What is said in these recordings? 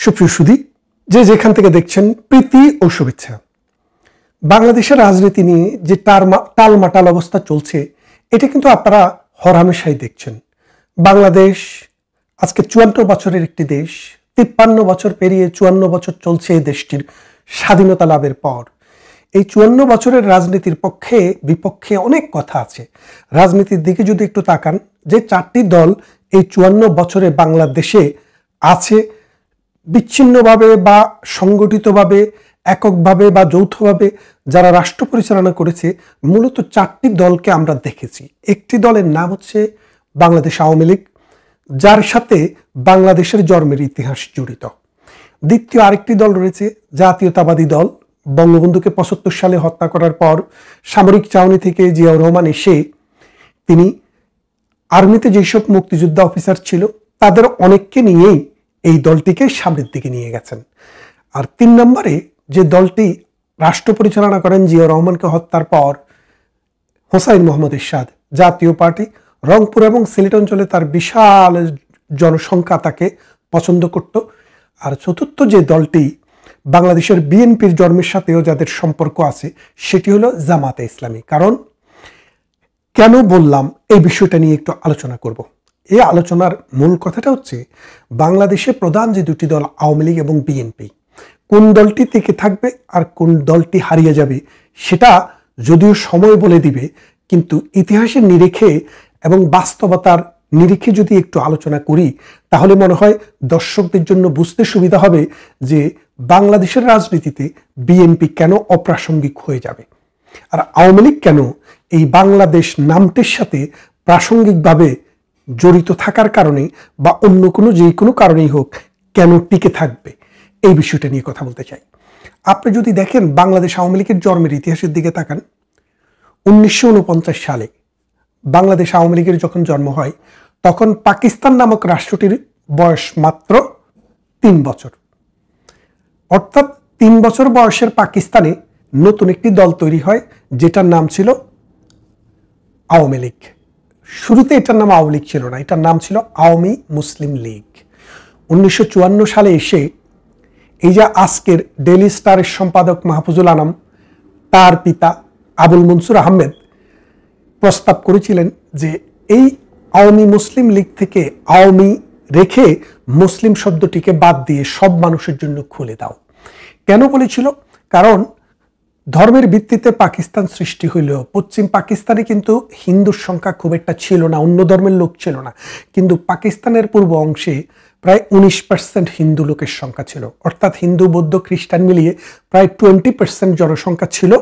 সুপ্রিয় সুধী, যে যেখান থেকে দেখছেন, প্রীতি ও শুভেচ্ছা। বাংলাদেশের রাজনীতি নিয়ে যে টালমাটাল অবস্থা চলছে, এটা কিন্তু আপনারা হরহামেশাই দেখছেন। বাংলাদেশ আজকে 54 বছরের একটি দেশ। 53 বছর পেরিয়ে 54 বছর চলছে এই দেশটির স্বাধীনতা লাভের পর। এই 54 বছরের রাজনীতির পক্ষে বিপক্ষে অনেক কথা আছে। রাজনীতির দিকে যদি একটু তাকান, যে 4টি দল এই 54 বছরে বাংলাদেশে আছে, বিচ্ছিন্নভাবে বা সংগঠিতভাবে, এককভাবে বা যৌথভাবে যারা রাষ্ট্র পরিচালনা করেছে, মূলত 4টি দলকে আমরা দেখেছি। একটি দলের নাম হচ্ছে বাংলাদেশ আওয়ামী লীগ, যার সাথে বাংলাদেশের জন্মের ইতিহাস জড়িত। দ্বিতীয় আরেকটি দল রয়েছে জাতীয়তাবাদী দল। বঙ্গবন্ধুকে 75 সালে হত্যা করার পর সামরিক ছাউনি থেকে জিয়াউর রহমান এসে তিনি আর্মিতে যেসব মুক্তিযোদ্ধা অফিসার ছিল তাদের অনেককে নিয়েই এই দলটিকে সামনের দিকে নিয়ে গেছেন। আর 3 নম্বরে যে দলটি রাষ্ট্র পরিচালনা করেন জিয়াউর রহমানকে হত্যার পর, হোসাইন মোহাম্মদ এরশাদ, জাতীয় পার্টি, রংপুর এবং সিলেট অঞ্চলে তার বিশাল জনসংখ্যা তাকে পছন্দ করত। আর চতুর্থ যে দলটি বাংলাদেশের বিএনপির জন্মের সাথেও যাদের সম্পর্ক আছে, সেটি হলো জামাতে ইসলামী। কারণ কেন বললাম, এই বিষয়টা নিয়ে একটু আলোচনা করব। এই আলোচনার মূল কথাটা হচ্ছে, বাংলাদেশের প্রধান যে দুটি দল আওয়ামী লীগ এবং বিএনপি, কোন দলটি টিকে থাকবে আর কোন দলটি হারিয়ে যাবে সেটা যদিও সময় বলে দিবে, কিন্তু ইতিহাসের নিরিখে এবং বাস্তবতার নিরিখে যদি একটু আলোচনা করি, তাহলে মনে হয় দর্শকদের জন্য বুঝতে সুবিধা হবে যে বাংলাদেশের রাজনীতিতে বিএনপি কেন অপ্রাসঙ্গিক হয়ে যাবে, আর আওয়ামী লীগ কেন এই বাংলাদেশ নামটির সাথে প্রাসঙ্গিকভাবে জড়িত থাকার কারণে বা অন্য কোনো যে কোনো কারণেই হোক কেন টিকে থাকবে। এই বিষয়টা নিয়ে কথা বলতে চাই। আপনি যদি দেখেন বাংলাদেশ আওয়ামী লীগের জন্মের ইতিহাসের দিকে তাকান, 1949 সালে বাংলাদেশ আওয়ামী লীগের যখন জন্ম হয়, তখন পাকিস্তান নামক রাষ্ট্রটির বয়স মাত্র 3 বছর। অর্থাৎ 3 বছর বয়সের পাকিস্তানে নতুন একটি দল তৈরি হয়, যেটার নাম ছিল আওয়ামী লীগ। শুরুতে এটার নাম আওয়ামী লীগ ছিল না, এটার নাম ছিল আওয়ামী মুসলিম লীগ। 1954 সালে এসে এই যে আজকের ডেইলি স্টারের সম্পাদক মাহফুজুল আনাম, তার পিতা আবুল মনসুর আহমেদ প্রস্তাব করেছিলেন যে এই আওয়ামী মুসলিম লীগ থেকে আওয়ামী রেখে মুসলিম শব্দটিকে বাদ দিয়ে সব মানুষের জন্য খুলে দাও। কেন বলেছিল? কারণ ধর্মের ভিত্তিতে পাকিস্তান সৃষ্টি হইলেও পশ্চিম পাকিস্তানে কিন্তু হিন্দুর সংখ্যা খুব একটা ছিল না, অন্য ধর্মের লোক ছিল না, কিন্তু পাকিস্তানের পূর্ব অংশে প্রায় 19% হিন্দু লোকের সংখ্যা ছিল। অর্থাৎ হিন্দু, বৌদ্ধ, খ্রিস্টান মিলিয়ে প্রায় 20% জনসংখ্যা ছিল।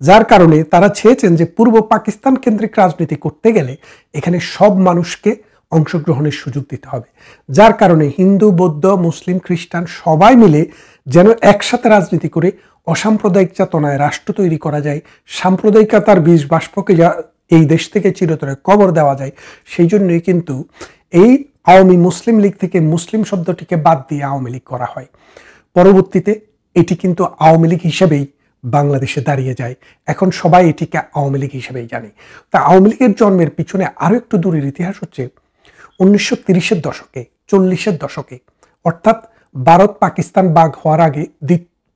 যার কারণে তারা চেয়েছেন যে পূর্ব পাকিস্তান কেন্দ্রিক রাজনীতি করতে গেলে এখানে সব মানুষকে অংশগ্রহণের সুযোগ দিতে হবে। যার কারণে হিন্দু, বৌদ্ধ, মুসলিম, খ্রিস্টান সবাই মিলে যেন একসাথে রাজনীতি করে অসাম্প্রদায়িক চেতনায় রাষ্ট্র তৈরি করা যায়, সাম্প্রদায়িকতার বীজ বাষ্পকে এই দেশ থেকে চিরতরে কবর দেওয়া যায়, সেই জন্যই কিন্তু এই আওয়ামী মুসলিম লীগ থেকে মুসলিম শব্দটিকে বাদ দিয়ে আওয়ামী লীগ করা হয়। পরবর্তীতে এটি কিন্তু আওয়ামী লীগ হিসেবেই বাংলাদেশে দাঁড়িয়ে যায়। এখন সবাই এটিকে আওয়ামী লীগ হিসেবেই জানে। তা আওয়ামী লীগের জন্মের পিছনে আরো একটু দূরের ইতিহাস হচ্ছে 1930-এর দশকে, 40-এর দশকে, অর্থাৎ ভারত পাকিস্তান ভাগ হওয়ার আগে,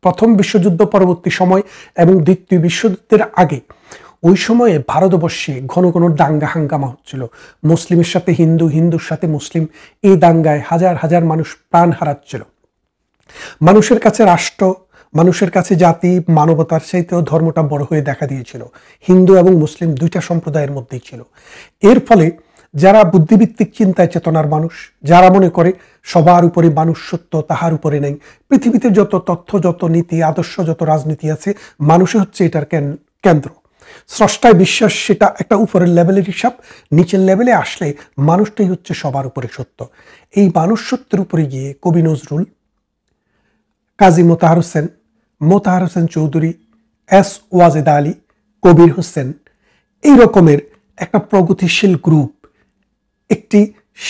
প্রথম বিশ্বযুদ্ধ পরবর্তী সময় এবং দ্বিতীয় বিশ্বযুদ্ধের আগে, ওই সময়ে ভারতবর্ষে ঘন ঘন দাঙ্গা হাঙ্গামা হচ্ছিল। মুসলিমের সাথে হিন্দু, হিন্দুর সাথে মুসলিম, এই দাঙ্গায় হাজার হাজার মানুষ প্রাণ হারাচ্ছিল। মানুষের কাছে রাষ্ট্র, মানুষের কাছে জাতি, মানবতার চাইতেও ধর্মটা বড় হয়ে দেখা দিয়েছিল। হিন্দু এবং মুসলিম দুইটা সম্প্রদায়ের মধ্যেই ছিল। এর ফলে যারা বুদ্ধিভিত্তিক চিন্তায় চেতনার মানুষ, যারা মনে করে সবার উপরে মানুষ সত্য, তাহার উপরে নেই, পৃথিবীতে যত তথ্য, যত নীতি, আদর্শ, যত রাজনীতি আছে, মানুষে হচ্ছে এটার কেন্দ্র। স্রষ্টায় বিশ্বাস, সেটা একটা উপরের লেভেলের হিসাব। নিচের লেভেলে আসলে মানুষটাই হচ্ছে সবার উপরে সত্য। এই মানুষ সত্যের উপরে গিয়ে কবি নজরুল, কাজী মোতাহার হোসেন চৌধুরী, এস ওয়াজেদ আলী, কবির হোসেন, এই রকমের একটা প্রগতিশীল গ্রুপ একটি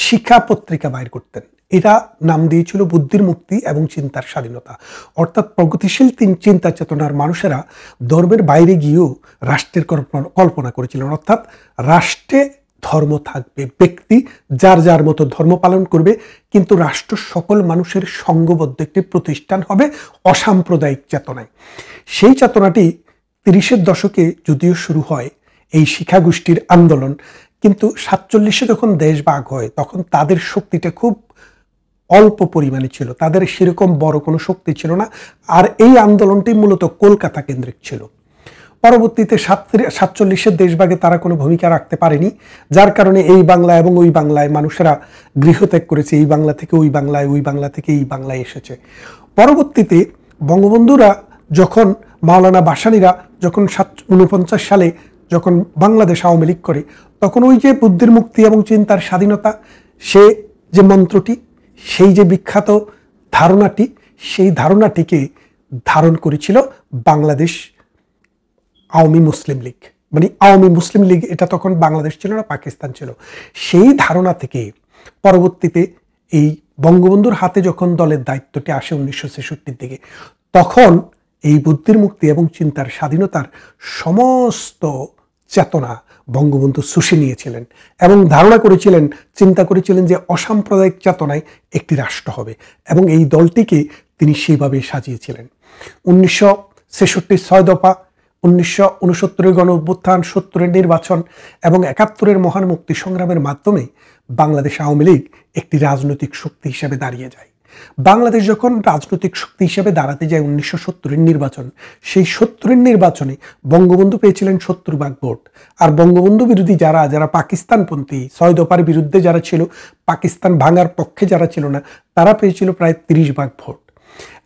শিক্ষা পত্রিকা বাইর করতেন। এটা নাম দিয়েছিল বুদ্ধির মুক্তি এবং চিন্তার স্বাধীনতা। অর্থাৎ প্রগতিশীল চিন্তা চেতনার মানুষেরা ধর্মের বাইরে গিয়েও রাষ্ট্রের কল্পনা করেছিলেন। অর্থাৎ রাষ্ট্রে ধর্ম থাকবে, ব্যক্তি যার যার মতো ধর্ম পালন করবে, কিন্তু রাষ্ট্র সকল মানুষের সংঘবদ্ধ একটি প্রতিষ্ঠান হবে অসাম্প্রদায়িক চেতনায়। সেই চেতনাটি 30-এর দশকে যদিও শুরু হয় এই শিক্ষাগোষ্ঠীর আন্দোলন, কিন্তু 47-এ যখন দেশ ভাগ হয় তখন তাদের শক্তিটা খুব অল্প পরিমাণে ছিল, তাদের সেরকম বড় কোনো শক্তি ছিল না। আর এই আন্দোলনটি মূলত কলকাতা কেন্দ্রিক ছিল। পরবর্তীতে 47-এর দেশভাগে তারা কোনো ভূমিকা রাখতে পারেনি, যার কারণে এই বাংলা এবং ওই বাংলায় মানুষেরা গৃহত্যাগ করেছে, এই বাংলা থেকে ওই বাংলায়, ওই বাংলা থেকে এই বাংলায় এসেছে। পরবর্তীতে বঙ্গবন্ধুরা যখন, মাওলানা ভাসানীরা যখন 49 সালে যখন বাংলাদেশ আওয়ামী লীগ করে, তখন ওই যে বুদ্ধির মুক্তি এবং চিন্তার স্বাধীনতা, সে যে মন্ত্রটি, সেই যে বিখ্যাত ধারণাটি, সেই ধারণাটিকে ধারণ করেছিল বাংলাদেশ আওয়ামী মুসলিম লীগ। মানে আওয়ামী মুসলিম লীগ এটা তখন বাংলাদেশ ছিল না, পাকিস্তান ছিল। সেই ধারণা থেকে পরবর্তীতে এই বঙ্গবন্ধুর হাতে যখন দলের দায়িত্বটি আসে 1966 দিকে, তখন এই বুদ্ধির মুক্তি এবং চিন্তার স্বাধীনতার সমস্ত চেতনা বঙ্গবন্ধু শুষে নিয়েছিলেন এবং ধারণা করেছিলেন, চিন্তা করেছিলেন যে অসাম্প্রদায়িক চেতনায় একটি রাষ্ট্র হবে, এবং এই দলটিকে তিনি সেইভাবে সাজিয়েছিলেন। 1966 6 দফা, 1969 গণ অভ্যুত্থান, 70-এর নির্বাচন এবং 71-এর মহান মুক্তি সংগ্রামের মাধ্যমে বাংলাদেশ আওয়ামী লীগ একটি রাজনৈতিক শক্তি হিসেবে দাঁড়িয়ে যায়। বাংলাদেশ যখন রাজনৈতিক শক্তি হিসেবে দাঁড়াতে যায় 1970-এর নির্বাচন, সেই 70-এর নির্বাচনে বঙ্গবন্ধু পেয়েছিলেন 70% ভোট। আর বঙ্গবন্ধু বিরোধী যারা যারা পাকিস্তানপন্থী, 6 দফার বিরুদ্ধে যারা ছিল, পাকিস্তান ভাঙার পক্ষে যারা ছিল না, তারা পেয়েছিল প্রায় 30% ভোট।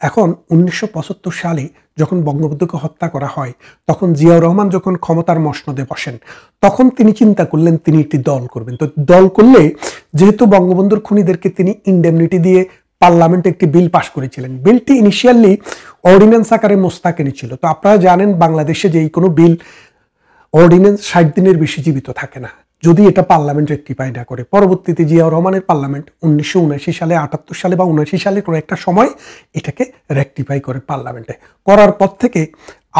এখন 1975 সালে যখন বঙ্গবন্ধুকে হত্যা করা হয়, তখন জিয়াউর রহমান যখন ক্ষমতার মসনদে বসেন, তখন তিনি চিন্তা করলেন তিনি একটি দল করবেন। তো দল করলে, যেহেতু বঙ্গবন্ধুর খুনিদেরকে তিনি ইন্ডেমনিটি দিয়ে পার্লামেন্টে একটি বিল পাশ করেছিলেন, বিলটি ইনিশিয়ালি অর্ডিন্যান্স আকারে মোস্তাকেনি ছিল। তো আপনারা জানেন বাংলাদেশে যেই কোনো বিল অর্ডিন্যান্স 60 দিনের বেশি জীবিত থাকে না, যদি এটা পার্লামেন্ট রেকটিফাই না করে। পরবর্তীতে জিয়াউর রহমানের পার্লামেন্ট 1979 সালে, 78 সালে বা 79 সালে কোনো একটা সময় এটাকে রেকটিফাই করে পার্লামেন্টে। করার পর থেকে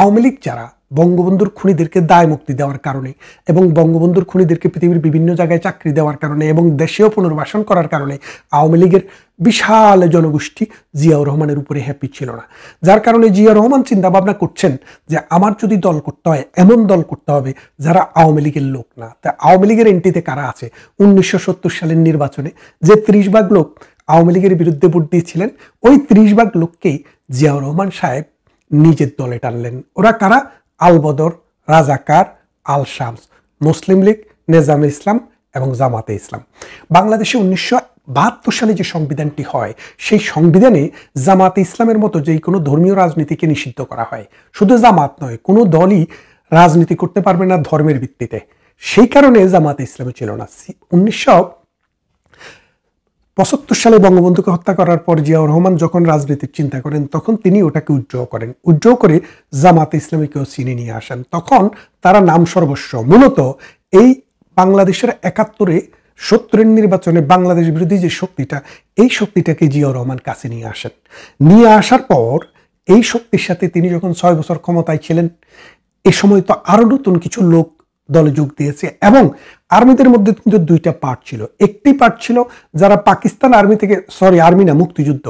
আওয়ামী লীগ যারা বঙ্গবন্ধুর খুনিদেরকে দায় মুক্তি দেওয়ার কারণে এবং বঙ্গবন্ধুর খুনিদেরকে পৃথিবীর বিভিন্ন জায়গায় চাকরি দেওয়ার কারণে এবং দেশেও পুনর্বাসন করার কারণে আওয়ামী লীগের বিশাল জনগোষ্ঠী জিয়াউর রহমানের উপরে হ্যাপি ছিল না। যার কারণে জিয়াউর রহমান চিন্তা ভাবনা করছেন যে আমার যদি দল করতে হয়, এমন দল করতে হবে যারা আওয়ামী লীগের লোক না। তা আওয়ামী লীগের এন্ট্রিতে কারা আছে? 1970 সালের নির্বাচনে যে 30% লোক আওয়ামী লীগের বিরুদ্ধে ভোট দিয়েছিলেন, ওই 30% লোককেই জিয়াউর রহমান সাহেব নিজের দলে টানলেন। ওরা কারা? আল বদর, রাজাকার, আল শামস, মুসলিম লীগ, নেজামে ইসলাম এবং জামাতে ইসলাম। বাংলাদেশে 1972 সালে যে সংবিধানটি হয়, সেই সংবিধানে জামাতে ইসলামের মতো যেই কোনো ধর্মীয় রাজনীতিকে নিষিদ্ধ করা হয়। শুধু জামাত নয়, কোনো দলই রাজনীতি করতে পারবে না ধর্মের ভিত্তিতে। সেই কারণে জামাতে ইসলামে ছিল না। 1975 সালে বঙ্গবন্ধুকে হত্যা করার পর জিয়াউর রহমান যখন রাজনীতির চিন্তা করেন, তখন তিনি ওটাকে উইথড্র করেন। উইথড্র করে জামাতে ইসলামীকেও চিনে নিয়ে আসেন। তখন তারা নাম সর্বস্ব, মূলত এই বাংলাদেশের 71-এ 70-এর নির্বাচনে বাংলাদেশ বিরোধী যে শক্তিটা, এই শক্তিটাকে জিয়াউর রহমান কাছে নিয়ে আসেন। নিয়ে আসার পর এই শক্তির সাথে তিনি যখন 6 বছর ক্ষমতায় ছিলেন, এ সময় তো আরো নতুন কিছু লোক দলে যোগ দিয়েছে এবং আর্মিদের মধ্যে কিন্তু 2টা পার্ট ছিল। একটি পার্ট ছিল যারা পাকিস্তান আর্মি থেকে, আর্মি না, মুক্তিযুদ্ধ,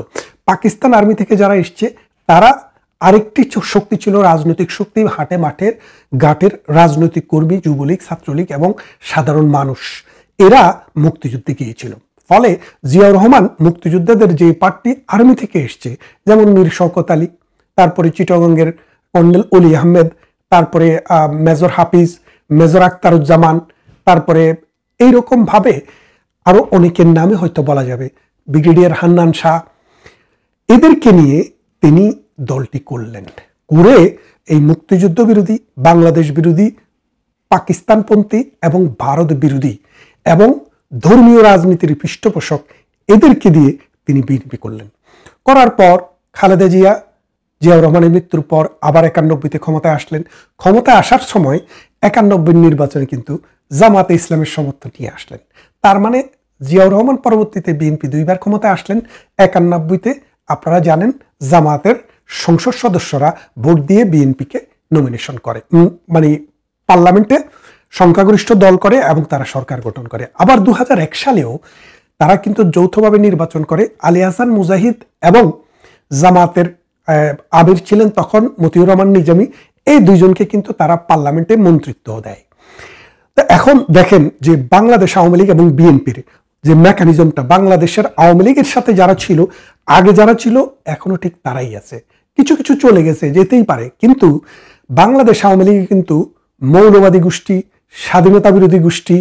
পাকিস্তান আর্মি থেকে যারা এসছে তারা। আরেকটি শক্তি ছিল রাজনৈতিক শক্তি, হাটে মাঠের ঘাটের রাজনৈতিক কর্মী, যুবলীগ, ছাত্রলীগ এবং সাধারণ মানুষ, এরা মুক্তিযুদ্ধে গিয়েছিল। ফলে জিয়াউর রহমান মুক্তিযোদ্ধাদের যে পার্টি আর্মি থেকে এসছে, যেমন মীর শওকত আলী, তারপরে চিটাগংয়ের কর্নেল অলি আহমেদ, তারপরে মেজর হাফিজ, মেজর আখতারুজ্জামান, তারপরে এইরকম ভাবে আরো অনেকের নামে হয়তো বলা যাবে, ব্রিগেডিয়ার হান্নান শাহ, এদেরকে নিয়ে তিনি দলটি করলেন। করে এই মুক্তিযুদ্ধ বিরোধী, বাংলাদেশ বিরোধী, পাকিস্তানপন্থী এবং ভারত বিরোধী এবং ধর্মীয় রাজনীতির পৃষ্ঠপোষক, এদেরকে দিয়ে তিনি বিএনপি করলেন। করার পর খালেদা জিয়া জিয়াউর রহমানের মৃত্যুর পর আবার 91-তে ক্ষমতায় আসলেন। ক্ষমতায় আসার সময় 91-এর নির্বাচনে কিন্তু জামাতে ইসলামের সমর্থন নিয়ে আসলেন। তার মানে জিয়াউর রহমান পরবর্তীতে বিএনপি 2বার ক্ষমতায় আসলেন। 91-তে আপনারা জানেন জামাতের সংসদ সদস্যরা ভোট দিয়ে বিএনপিকে নমিনেশন করে, মানে পার্লামেন্টে সংখ্যাগরিষ্ঠ দল করে এবং তারা সরকার গঠন করে। আবার 2001 সালেও তারা কিন্তু যৌথভাবে নির্বাচন করে। আলী হাসান মুজাহিদ এবং জামাতের আমির ছিলেন তখন মতিউর রহমান নিজামী, এই দুইজনকে কিন্তু তারা পার্লামেন্টে মন্ত্রিত্ব দেয়। তো এখন দেখেন যে বাংলাদেশ আওয়ামী লীগ এবং বিএনপির যে মেকানিজমটা, বাংলাদেশের আওয়ামী লীগের সাথে যারা ছিল, আগে যারা ছিল এখনো ঠিক তারাই আছে, কিছু কিছু চলে গেছে, যেতেই পারে, কিন্তু বাংলাদেশ আওয়ামী লীগে কিন্তু মৌলবাদী গোষ্ঠী, স্বাধীনতা বিরোধী গোষ্ঠী,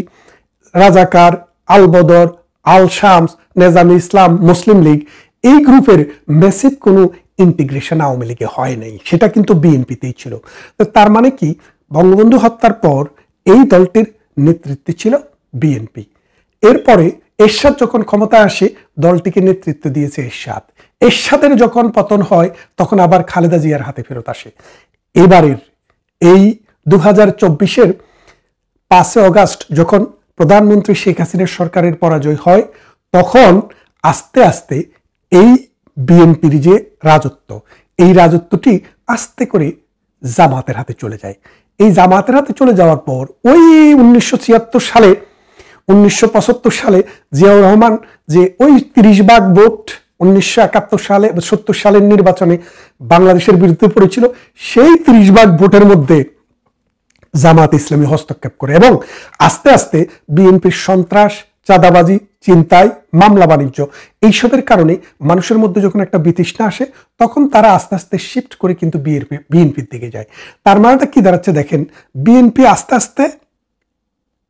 রাজাকার, আল বদর, আল শামস, নেজামে ইসলাম, মুসলিম লীগ, এই গ্রুপের মেসিভ কোনো ইন্টিগ্রেশন আওয়ামী লীগে হয় নাই, সেটা কিন্তু বিএনপিতেই ছিল। তো তার মানে কি, বঙ্গবন্ধু হত্যার পর এই দলটির নেতৃত্বে ছিল বিএনপি। এরপরে এরশাদ যখন ক্ষমতায় আসে, দলটিকে নেতৃত্ব দিয়েছে এরশাদ। এরশাদের যখন পতন হয় তখন আবার খালেদা জিয়ার হাতে ফেরত আসে। এবারের এই 2024-এর 5 অগাস্ট যখন প্রধানমন্ত্রী শেখ হাসিনার সরকারের পরাজয় হয়, তখন আস্তে আস্তে এই বিএনপির যে রাজত্ব, এই রাজত্বটি আস্তে করে জামাতের হাতে চলে যায়। এই জামাতের হাতে চলে যাওয়ার পর ওই 1976 সালে, 1975 সালে জিয়াউর রহমান যে ওই 30 ভাগ ভোট 1971 সালে 70 সালের নির্বাচনে বাংলাদেশের বিরুদ্ধে পড়েছিল, সেই 30 ভাগ ভোটের মধ্যে জামাত ইসলামী হস্তক্ষেপ করে এবং আস্তে আস্তে বিএনপির সন্ত্রাস, চাঁদাবাজি, চিন্তায়, মামলা বাণিজ্য, এইসবের কারণে মানুষের মধ্যে যখন একটা বিতৃষ্ণা আসে, তখন তারা আস্তে আস্তে শিফট করে কিন্তু বিএনপির দিকে যায়। তার মানেটা কি দাঁড়াচ্ছে দেখেন, বিএনপি আস্তে আস্তে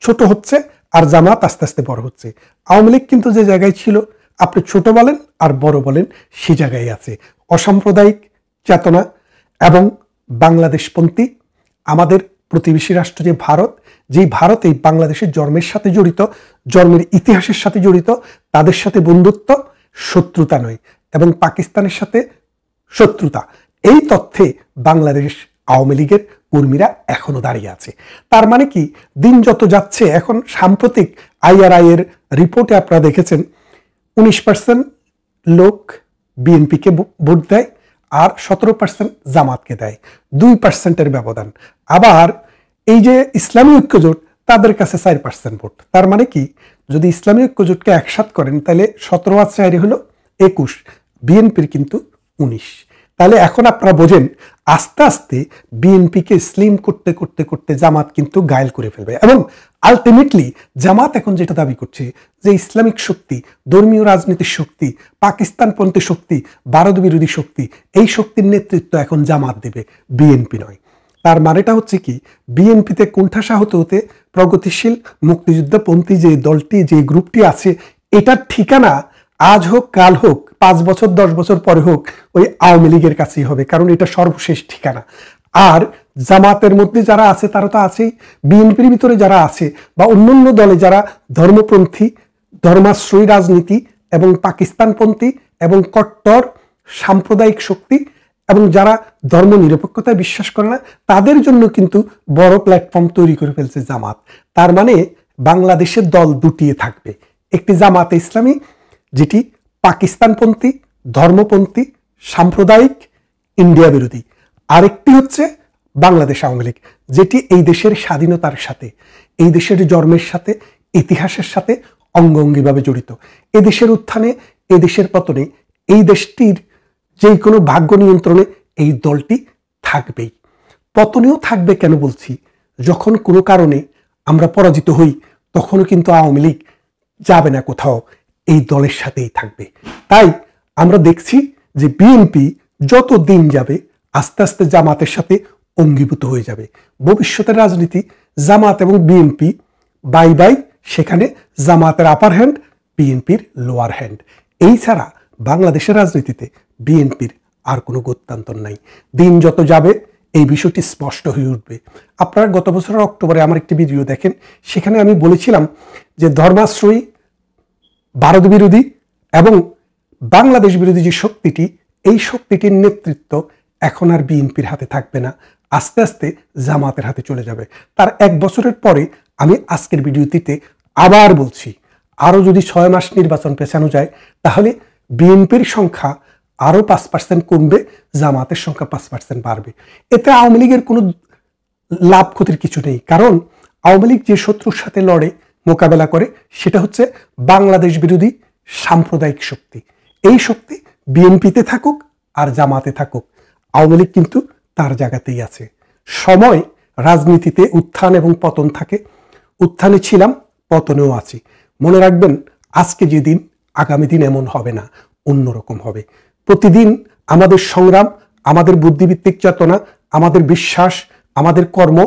ছোট হচ্ছে আর জামাত আস্তে আস্তে বড় হচ্ছে। আওয়ামী লীগ কিন্তু যে জায়গায় ছিল, আপনি ছোট বলেন আর বড় বলেন, সে জায়গায় আছে অসাম্প্রদায়িক চেতনা এবং বাংলাদেশপন্থী। আমাদের প্রতিবেশী রাষ্ট্র যে ভারত, যেই ভারত এই বাংলাদেশের জন্মের সাথে জড়িত, জন্মের ইতিহাসের সাথে জড়িত, তাদের সাথে বন্ধুত্ব, শত্রুতা নয়, এবং পাকিস্তানের সাথে শত্রুতা, এই তথ্যে বাংলাদেশ আওয়ামী লীগের কর্মীরা এখনো দাঁড়িয়ে আছে। তার মানে কি, দিন যত যাচ্ছে, এখন সাম্প্রতিক IRI এর রিপোর্টে আপনারা দেখেছেন 19% লোক বিএনপিকে ভোট দেয় আর 17% জামাতকে দেয়, 2%-এর ব্যবধান। আবার এই যে ইসলামী ঐক্যজোট, তাদের কাছে 4% ভোট। তার মানে কি, যদি ইসলামী ঐক্যজোটকে একসাথ করেন তাহলে 17 আর 4 হলো 21, বিএনপির কিন্তু 19। তাহলে এখন আপনারা বোঝেন, আস্তে আস্তে বিএনপিকে স্লিম করতে করতে করতে জামাত কিন্তু গায়েল করে ফেলবে। এবং আলটিমেটলি জামাত এখন যেটা দাবি করছে যে ইসলামিক শক্তি, ধর্মীয় রাজনীতির শক্তি, পাকিস্তানপন্থী শক্তি, ভারত বিরোধী শক্তি, এই শক্তির নেতৃত্ব এখন জামাত দেবে, বিএনপি নয়। তার মানেটা হচ্ছে কি, বিএনপিতে কোণঠাসা হতে হতে প্রগতিশীল মুক্তিযুদ্ধপন্থী যে দলটি, যে গ্রুপটি আছে, এটার ঠিকানা আজ হোক কাল হোক, 5 বছর 10 বছর পরে হোক, ওই আওয়ামী লীগের কাছেই হবে, কারণ এটা সর্বশেষ ঠিকানা। আর জামাতের মধ্যে যারা আছে তারা তো আছেই, বিএনপির ভিতরে যারা আছে বা অন্যান্য দলে যারা ধর্মপন্থী, ধর্মাশ্রয়ী রাজনীতি এবং পাকিস্তানপন্থী এবং কট্টর সাম্প্রদায়িক শক্তি এবং যারা ধর্ম নিরপেক্ষতায় বিশ্বাস করে না, তাদের জন্য কিন্তু বড় প্ল্যাটফর্ম তৈরি করে ফেলছে জামাত। তার মানে বাংলাদেশের দল দুটিয়ে থাকবে, একটি জামাতে ইসলামী যেটি পাকিস্তানপন্থী, ধর্মপন্থী, সাম্প্রদায়িক, ইন্ডিয়া বিরোধী, আরেকটি হচ্ছে বাংলাদেশ আওয়ামী লীগ, যেটি এই দেশের স্বাধীনতার সাথে, এই দেশের জন্মের সাথে, ইতিহাসের সাথে অঙ্গাঙ্গিভাবে জড়িত। এদেশের উত্থানে, এদেশের পতনে, এই দেশটির যে কোনো ভাগ্য নিয়ন্ত্রণে এই দলটি থাকবেই। পতনেও থাকবে কেন বলছি, যখন কোনো কারণে আমরা পরাজিত হই, তখনও কিন্তু আওয়ামী লীগ যাবে না কোথাও, এই দলের সাথেই থাকবে। তাই আমরা দেখছি যে বিএনপি যত দিন যাবে আস্তে আস্তে জামাতের সাথে অঙ্গীভূত হয়ে যাবে। ভবিষ্যতের রাজনীতি জামাত এবং বিএনপি বাই বাই, সেখানে জামাতের আপার হ্যান্ড, বিএনপির লোয়ার হ্যান্ড। এই ছাড়া বাংলাদেশের রাজনীতিতে বিএনপির আর কোনো গত্যন্তর নাই। দিন যত যাবে এই বিষয়টি স্পষ্ট হয়ে উঠবে। আপনারা গত বছরের অক্টোবরে আমার একটি ভিডিও দেখেন, সেখানে আমি বলেছিলাম যে ধর্মাশ্রয়ী, ভারত বিরোধী এবং বাংলাদেশ বিরোধী যে শক্তিটি, এই শক্তিটির নেতৃত্ব এখন আর বিএনপির হাতে থাকবে না, আস্তে আস্তে জামাতের হাতে চলে যাবে। তার 1 বছরের পরে আমি আজকের ভিডিওটিতে আবার বলছি, আরও যদি 6 মাস নির্বাচন পেছানো যায়, তাহলে বিএনপির সংখ্যা আরও 5% কমবে, জামাতের সংখ্যা 5% বাড়বে। এতে আওয়ামী লীগের কোনো লাভ ক্ষতির কিছু নেই, কারণ আওয়ামী লীগ যে শত্রুর সাথে লড়ে, মোকাবেলা করে, সেটা হচ্ছে বাংলাদেশ বিরোধী সাম্প্রদায়িক শক্তি। এই শক্তি বিএনপিতে থাকুক আর জামাতে থাকুক, আওয়ামী লীগ কিন্তু তার জায়গাতেই আছে। সময় রাজনীতিতে উত্থান এবং পতন থাকে, উত্থানে ছিলাম, পতনেও আছি। মনে রাখবেন, আজকে যে দিন, আগামী দিন এমন হবে না, অন্যরকম হবে। প্রতিদিন আমাদের সংগ্রাম, আমাদের বুদ্ধিভিত্তিক চেতনা, আমাদের বিশ্বাস, আমাদের কর্ম